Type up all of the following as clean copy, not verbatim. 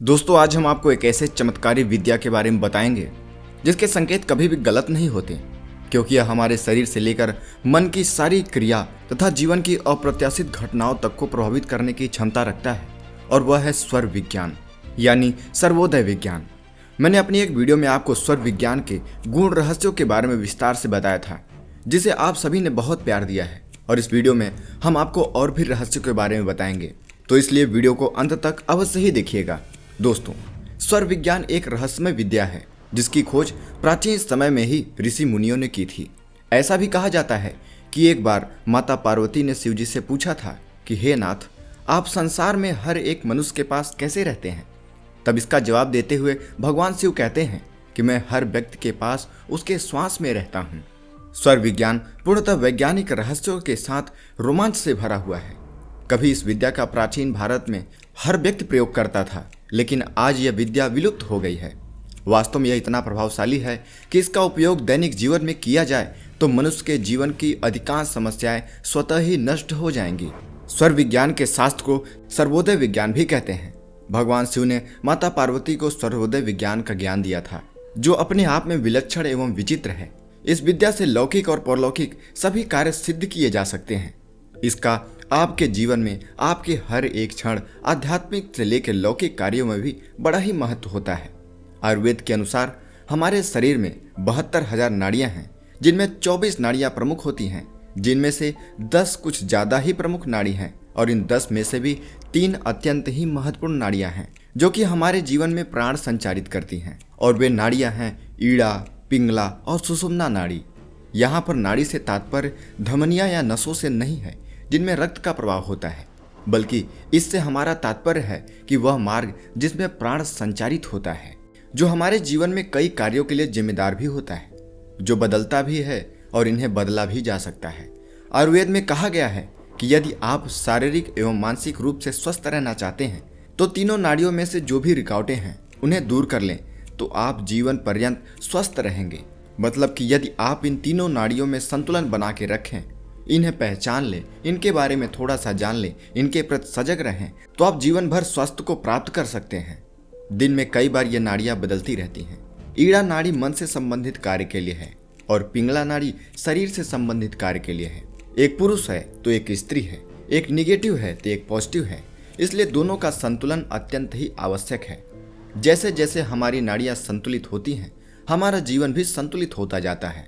दोस्तों, आज हम आपको एक ऐसे चमत्कारी विद्या के बारे में बताएंगे जिसके संकेत कभी भी गलत नहीं होते, क्योंकि यह हमारे शरीर से लेकर मन की सारी क्रिया तथा जीवन की अप्रत्याशित घटनाओं तक को प्रभावित करने की क्षमता रखता है। और वह है स्वर विज्ञान यानी सर्वोदय विज्ञान। मैंने अपनी एक वीडियो में आपको स्वर विज्ञान के गूढ़ रहस्यों के बारे में विस्तार से बताया था, जिसे आप सभी ने बहुत प्यार दिया है। और इस वीडियो में हम आपको और भी रहस्यों के बारे में बताएंगे, तो इसलिए वीडियो को अंत तक अवश्य ही देखिएगा। दोस्तों, स्वर विज्ञान एक रहस्यमय विद्या है जिसकी खोज प्राचीन समय में ही ऋषि मुनियों ने की थी। ऐसा भी कहा जाता है कि एक बार माता पार्वती ने शिव जी से पूछा था कि हे नाथ, आप संसार में हर एक मनुष्य के पास कैसे रहते हैं। तब इसका जवाब देते हुए भगवान शिव कहते हैं कि मैं हर व्यक्ति के पास उसके श्वास में रहता हूँ। स्वर विज्ञान पूर्णतः वैज्ञानिक रहस्यों के साथ रोमांच से भरा हुआ है। कभी इस विद्या का प्राचीन भारत में हर व्यक्ति प्रयोग करता था, लेकिन आज यह विद्या विलुप्त हो गई है। वास्तव में यह इतना प्रभावशाली है कि इसका उपयोग दैनिक जीवन में किया जाए तो मनुष्य के जीवन की अधिकांश समस्याएं स्वतः ही नष्ट हो जाएंगी। स्वर विज्ञान के शास्त्र को सर्वोदय विज्ञान भी कहते हैं। भगवान शिव ने माता पार्वती को सर्वोदय विज्ञान का ज्ञान दिया था, जो अपने आप में विलक्षण एवं विचित्र है। इस विद्या से लौकिक और परलौकिक सभी कार्य सिद्ध किए जा सकते हैं। इसका आपके जीवन में आपके हर एक क्षण आध्यात्मिक से लेकर लौकिक कार्यों में भी बड़ा ही महत्व होता है। आयुर्वेद के अनुसार हमारे शरीर में 72,000 नाड़ियां हैं, जिनमें 24 नाड़ियां प्रमुख होती हैं, जिनमें से 10 कुछ ज्यादा ही प्रमुख नाड़ी हैं। और इन 10 में से भी 3 अत्यंत ही महत्वपूर्ण नाड़ियां हैं जो कि हमारे जीवन में प्राण संचारित करती हैं। और वे नाड़ियां हैं ईड़ा, पिंगला और सुषुम्ना नाड़ी। यहाँ पर नाड़ी से तात्पर्य धमनियां या नसों से नहीं है जिनमें रक्त का प्रवाह होता है, बल्कि इससे हमारा तात्पर्य है कि वह मार्ग जिसमें प्राण संचारित होता है, जो हमारे जीवन में कई कार्यों के लिए जिम्मेदार भी होता है, जो बदलता भी है और इन्हें बदला भी जा सकता है। आयुर्वेद में कहा गया है कि यदि आप शारीरिक एवं मानसिक रूप से स्वस्थ रहना चाहते हैं तो तीनों नाड़ियों में से जो भी रुकावटें हैं उन्हें दूर कर लें तो आप जीवन पर्यंत स्वस्थ रहेंगे। मतलब कि यदि आप इन तीनों नाड़ियों में संतुलन बना के रखें, इन्हें पहचान लें, इनके बारे में थोड़ा सा जान लें, इनके प्रति सजग रहें, तो आप जीवन भर स्वास्थ्य को प्राप्त कर सकते हैं। दिन में कई बार ये नाड़ियां बदलती रहती हैं। ईड़ा नाड़ी मन से संबंधित कार्य के लिए है और पिंगला नाड़ी शरीर से संबंधित कार्य के लिए है। एक पुरुष है तो एक स्त्री है, एक निगेटिव है तो एक पॉजिटिव है, इसलिए दोनों का संतुलन अत्यंत ही आवश्यक है। जैसे जैसे हमारी नाड़ियां संतुलित होती हैं, हमारा जीवन भी संतुलित होता जाता है।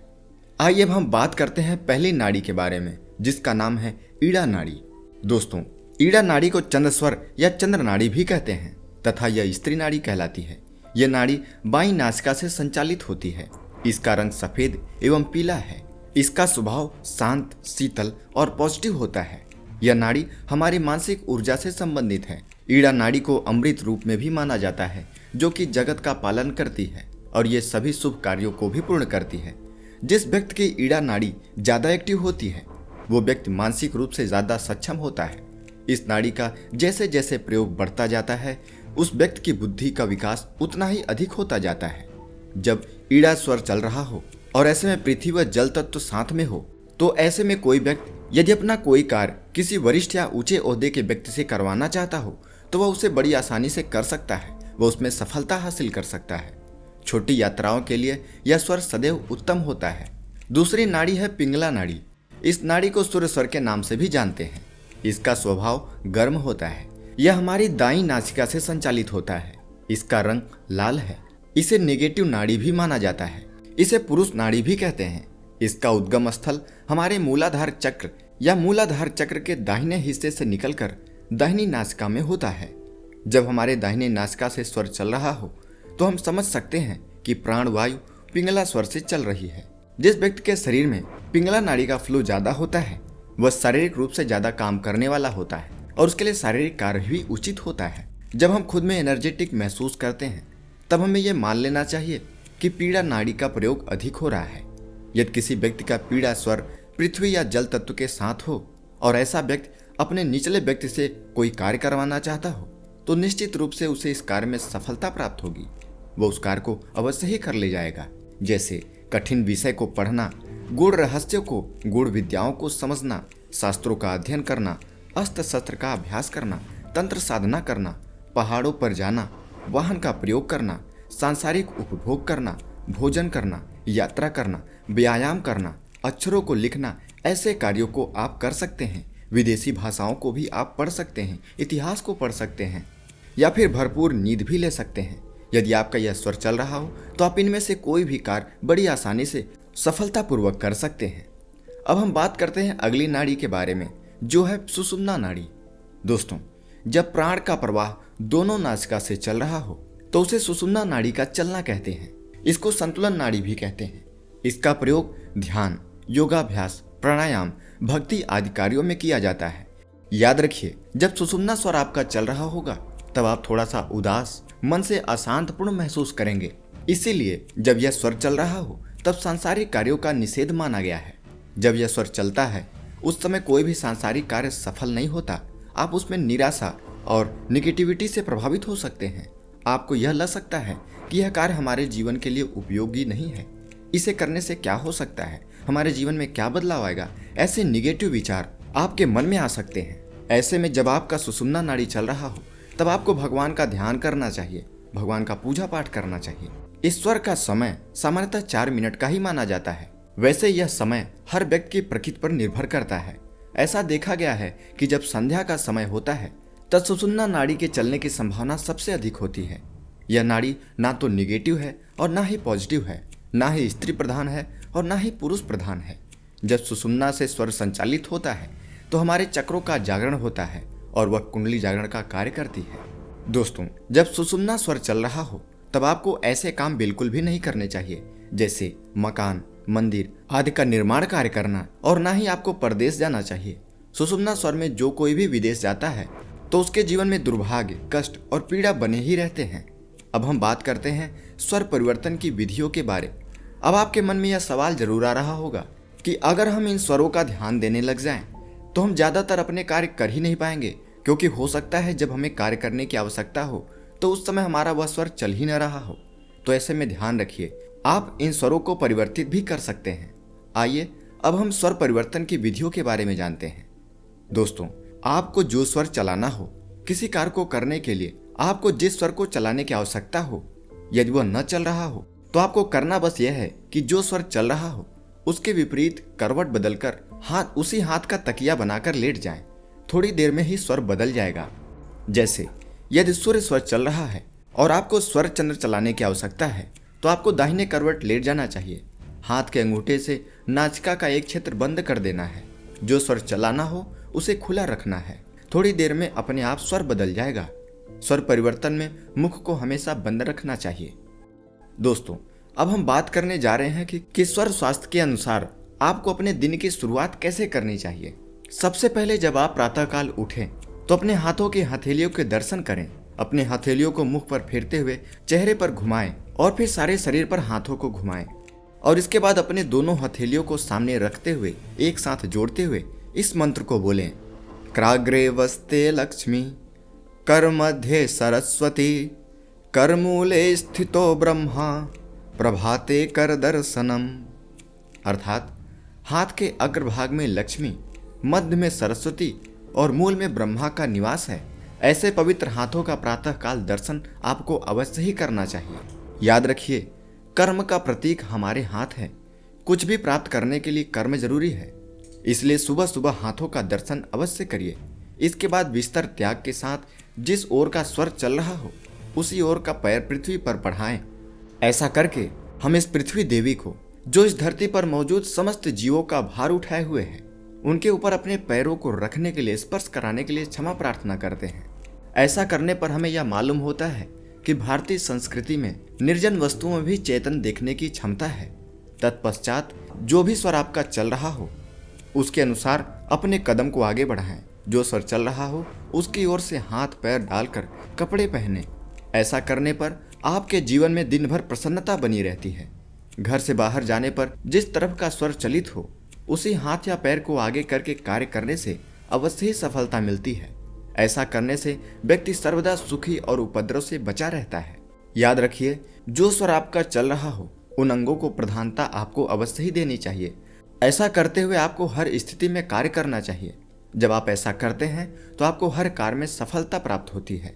आइए अब हम बात करते हैं पहली नाड़ी के बारे में, जिसका नाम है ईड़ा नाड़ी। दोस्तों, ईड़ा नाड़ी को चंद्रस्वर या चंद्र नाड़ी भी कहते हैं तथा यह स्त्री नाड़ी कहलाती है। यह नाड़ी बाईं नासिका से संचालित होती है। इसका रंग सफेद एवं पीला है। इसका स्वभाव शांत, शीतल और पॉजिटिव होता है। यह नाड़ी हमारी मानसिक ऊर्जा से संबंधित है। ईड़ा नाड़ी को अमृत रूप में भी माना जाता है, जो कि जगत का पालन करती है और ये सभी शुभ कार्यों को भी पूर्ण करती है। जिस व्यक्ति की ईड़ा नाड़ी ज्यादा एक्टिव होती है, वो व्यक्ति मानसिक रूप से ज्यादा सक्षम होता है। इस नाड़ी का जैसे जैसे प्रयोग बढ़ता जाता है, उस व्यक्ति की बुद्धि का विकास उतना ही अधिक होता जाता है। जब ईड़ा स्वर चल रहा हो और ऐसे में पृथ्वी व जल तत्व साथ में हो, तो ऐसे में कोई व्यक्ति यदि अपना कोई कार्य किसी वरिष्ठ या ऊंचे ओहदे के व्यक्ति से करवाना चाहता हो, तो वह उसे बड़ी आसानी से कर सकता है। वह उसमें सफलता हासिल कर सकता है। छोटी यात्राओं के लिए यह स्वर सदैव उत्तम होता है। दूसरी नाड़ी है पिंगला नाड़ी। इस नाड़ी को सूर्य स्वर के नाम से भी जानते हैं। इसका स्वभाव गर्म होता है। यह हमारी दाईं नासिका से संचालित होता है। इसका रंग लाल है। इसे नेगेटिव नाड़ी भी माना जाता है। इसे पुरुष नाड़ी भी कहते हैं। इसका उद्गम स्थल हमारे मूलाधार चक्र या मूलाधार चक्र के दाहिने हिस्से से निकलकर दाहिनी नासिका में होता है। जब हमारे दाहिने नासिका से स्वर चल रहा हो तो हम समझ सकते हैं कि प्राण वायु पिंगला स्वर से चल रही है। जिस व्यक्ति के शरीर में पिंगला नाड़ी का फ्लो ज्यादा होता है, वह शारीरिक रूप से ज्यादा काम करने वाला होता है और उसके लिए शारीरिक कार्य भी उचित होता है। जब हम खुद में एनर्जेटिक महसूस करते हैं, तब हमें यह मान लेना चाहिए कि पीड़ा नाड़ी का प्रयोग अधिक हो रहा है। यदि किसी व्यक्ति का पीड़ा स्वर पृथ्वी या जल तत्व के साथ हो और ऐसा व्यक्ति अपने निचले व्यक्ति से कोई कार्य करवाना चाहता हो, तो निश्चित रूप से उसे इस कार्य में सफलता प्राप्त होगी। वो उस कार्य को अवश्य ही कर ले जाएगा। जैसे कठिन विषय को पढ़ना, गूढ़ रहस्यों को, गूढ़ विद्याओं को समझना, शास्त्रों का अध्ययन करना, अस्त्र शस्त्र का अभ्यास करना, तंत्र साधना करना, पहाड़ों पर जाना, वाहन का प्रयोग करना, सांसारिक उपभोग करना, भोजन करना, यात्रा करना, व्यायाम करना, अक्षरों को लिखना, ऐसे कार्यों को आप कर सकते हैं। विदेशी भाषाओं को भी आप पढ़ सकते हैं, इतिहास को पढ़ सकते हैं, या फिर भरपूर नींद भी ले सकते हैं। यदि आपका यह स्वर चल रहा हो तो आप इनमें से कोई भी कार्य बड़ी आसानी से सफलतापूर्वक कर सकते हैं। अब हम बात करते हैं अगली नाड़ी के बारे में, जो है सुषुम्ना नाड़ी। दोस्तों, जब प्राण का प्रवाह दोनों नासिका से चल रहा हो तो उसे सुषुम्ना नाड़ी का चलना कहते हैं। इसको संतुलन नाड़ी भी कहते हैं। इसका प्रयोग ध्यान, योगाभ्यास, प्राणायाम, भक्ति आदि कार्यों में किया जाता है। याद रखिए, जब सुषुम्ना स्वर आपका चल रहा होगा तब आप थोड़ा सा उदास, मन से अशांतपूर्ण महसूस करेंगे। इसीलिए जब यह स्वर चल रहा हो तब सांसारिक कार्यों का निषेध माना गया है। जब यह स्वर चलता है उस समय कोई भी सांसारिक कार्य सफल नहीं होता। आप उसमें निराशा और निगेटिविटी से प्रभावित हो सकते हैं। आपको यह लग सकता है कि यह कार्य हमारे जीवन के लिए उपयोगी नहीं है, इसे करने से क्या हो सकता है, हमारे जीवन में क्या बदलाव आएगा, ऐसे निगेटिव विचार आपके मन में आ सकते हैं। ऐसे में जब आपका सुषुम्ना नाड़ी चल रहा हो तब आपको भगवान का ध्यान करना चाहिए, भगवान का पूजा पाठ करना चाहिए। इस स्वर का समय सामान्यतः 4 मिनट का ही माना जाता है। वैसे यह समय हर व्यक्ति की प्रकृति पर निर्भर करता है। ऐसा देखा गया है कि जब संध्या का समय होता है तब सुषुम्ना नाड़ी के चलने की संभावना सबसे अधिक होती है। यह नाड़ी ना तो निगेटिव है और ना ही पॉजिटिव है, ना ही स्त्री प्रधान है और ना ही पुरुष प्रधान है। जब सुषुम्ना से स्वर संचालित होता है तो हमारे चक्रों का जागरण होता है और वह कुंडली जागरण का कार्य करती है। दोस्तों, जब सुषुम्ना स्वर चल रहा हो तब आपको ऐसे काम बिल्कुल भी नहीं करने चाहिए, जैसे मकान, मंदिर आदि का निर्माण कार्य करना, और ना ही आपको परदेश जाना चाहिए। सुषुम्ना स्वर में जो कोई भी विदेश जाता है तो उसके जीवन में दुर्भाग्य, कष्ट और पीड़ा बने ही रहते हैं। अब हम बात करते हैं स्वर परिवर्तन की विधियों के बारे। अब आपके मन में यह सवाल जरूर आ रहा होगा कि अगर हम इन स्वरों का ध्यान देने लग जाएं तो हम ज्यादातर अपने कार्य कर ही नहीं पाएंगे, क्योंकि हो सकता है जब हमें कार्य करने की आवश्यकता हो तो उस समय हमारा वह स्वर चल ही न रहा हो। तो ऐसे में ध्यान रखिए, आप इन स्वरों को परिवर्तित भी कर सकते हैं। आइए अब हम स्वर परिवर्तन की विधियों के बारे में जानते हैं। दोस्तों, आपको जो स्वर चलाना हो, किसी कार्य को करने के लिए आपको जिस स्वर को चलाने की आवश्यकता हो, यदि वह न चल रहा हो तो आपको करना बस यह है कि जो स्वर चल रहा हो उसके विपरीत करवट बदलकर उसी हाथ का तकिया बनाकर लेट जाएं। थोड़ी देर में ही स्वर बदल जाएगा। जैसे यदि सूर्य स्वर चल रहा है और आपको स्वर चंद्र चलाने की आवश्यकता है तो आपको दाहिने करवट लेट जाना चाहिए। हाथ के अंगूठे से नासिका का एक क्षेत्र बंद कर देना है। जो स्वर चलाना हो उसे खुला रखना है। थोड़ी देर में अपने आप स्वर बदल जाएगा। स्वर परिवर्तन में मुख को हमेशा बंद रखना चाहिए। दोस्तों, अब हम बात करने जा रहे हैं कि स्वर स्वास्थ्य के अनुसार आपको अपने दिन की शुरुआत कैसे करनी चाहिए। सबसे पहले जब आप प्रातःकाल उठें तो अपने हाथों की हथेलियों के दर्शन करें। अपने हथेलियों को मुख पर फेरते हुए चेहरे पर घुमाएं और फिर सारे शरीर पर हाथों को घुमाएं, और इसके बाद अपने दोनों हथेलियों को सामने रखते हुए एक साथ जोड़ते हुए इस मंत्र को बोलें। क्राग्रे वस्ते लक्ष्मी, कर मध्ये सरस्वती, कर मूले स्थितो ब्रह्मा, प्रभाते कर दर्शनम। अर्थात हाथ के अग्रभाग में लक्ष्मी, मध्य में सरस्वती और मूल में ब्रह्मा का निवास है। ऐसे पवित्र हाथों का प्रातःकाल दर्शन आपको अवश्य ही करना चाहिए। याद रखिए, कर्म का प्रतीक हमारे हाथ है। कुछ भी प्राप्त करने के लिए कर्म जरूरी है, इसलिए सुबह सुबह हाथों का दर्शन अवश्य करिए। इसके बाद बिस्तर त्याग के साथ जिस ओर का स्वर चल रहा हो उसी ओर का पैर पृथ्वी पर बढ़ाएं। ऐसा करके हम इस पृथ्वी देवी को, जो इस धरती पर मौजूद समस्त जीवों का भार उठाए हुए हैं, उनके ऊपर अपने पैरों को रखने के लिए, स्पर्श कराने के लिए क्षमा प्रार्थना करते हैं। ऐसा करने पर हमें यह मालूम होता है कि भारतीय संस्कृति में निर्जन वस्तुओं में भी चेतन देखने की क्षमता है। तत्पश्चात जो भी स्वर आपका चल रहा हो उसके अनुसार अपने कदम को आगे बढ़ाएं। जो स्वर चल रहा हो उसकी ओर से हाथ पैर डालकर कपड़े पहने। ऐसा करने पर आपके जीवन में दिन भर प्रसन्नता बनी रहती है। घर से बाहर जाने पर जिस तरफ का स्वर चलित हो उसी हाथ या पैर को आगे करके कार्य करने से अवश्य ही सफलता मिलती है। ऐसा करने से व्यक्ति सर्वदा सुखी और उपद्रव से बचा रहता है। याद रखिए, जो स्वर आपका चल रहा हो उन अंगों को प्रधानता आपको अवश्य ही देनी चाहिए। ऐसा करते हुए आपको हर स्थिति में कार्य करना चाहिए। जब आप ऐसा करते हैं तो आपको हर कार्य में सफलता प्राप्त होती है।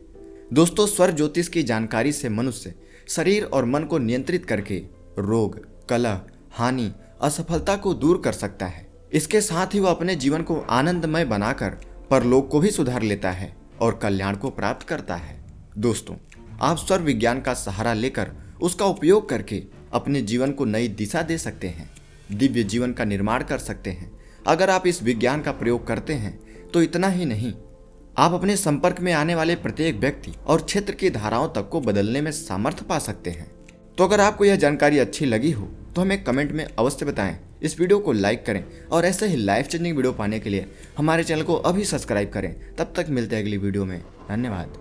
दोस्तों, स्वर ज्योतिष की जानकारी से मनुष्य शरीर और मन को नियंत्रित करके रोग, कलह, हानि, असफलता को दूर कर सकता है। इसके साथ ही वह अपने जीवन को आनंदमय बनाकर परलोक को भी सुधार लेता है और कल्याण को प्राप्त करता है। दोस्तों, आप स्वर विज्ञान का सहारा लेकर उसका उपयोग करके अपने जीवन को नई दिशा दे सकते हैं, दिव्य जीवन का निर्माण कर सकते हैं। अगर आप इस विज्ञान का प्रयोग करते हैं तो इतना ही नहीं, आप अपने संपर्क में आने वाले प्रत्येक व्यक्ति और क्षेत्र की धाराओं तक को बदलने में सामर्थ्य पा सकते हैं। तो अगर आपको यह जानकारी अच्छी लगी हो तो हमें कमेंट में अवश्य बताएं। इस वीडियो को लाइक करें और ऐसे ही लाइफ चेंजिंग वीडियो पाने के लिए हमारे चैनल को अभी सब्सक्राइब करें। तब तक मिलते हैं अगली वीडियो में। धन्यवाद।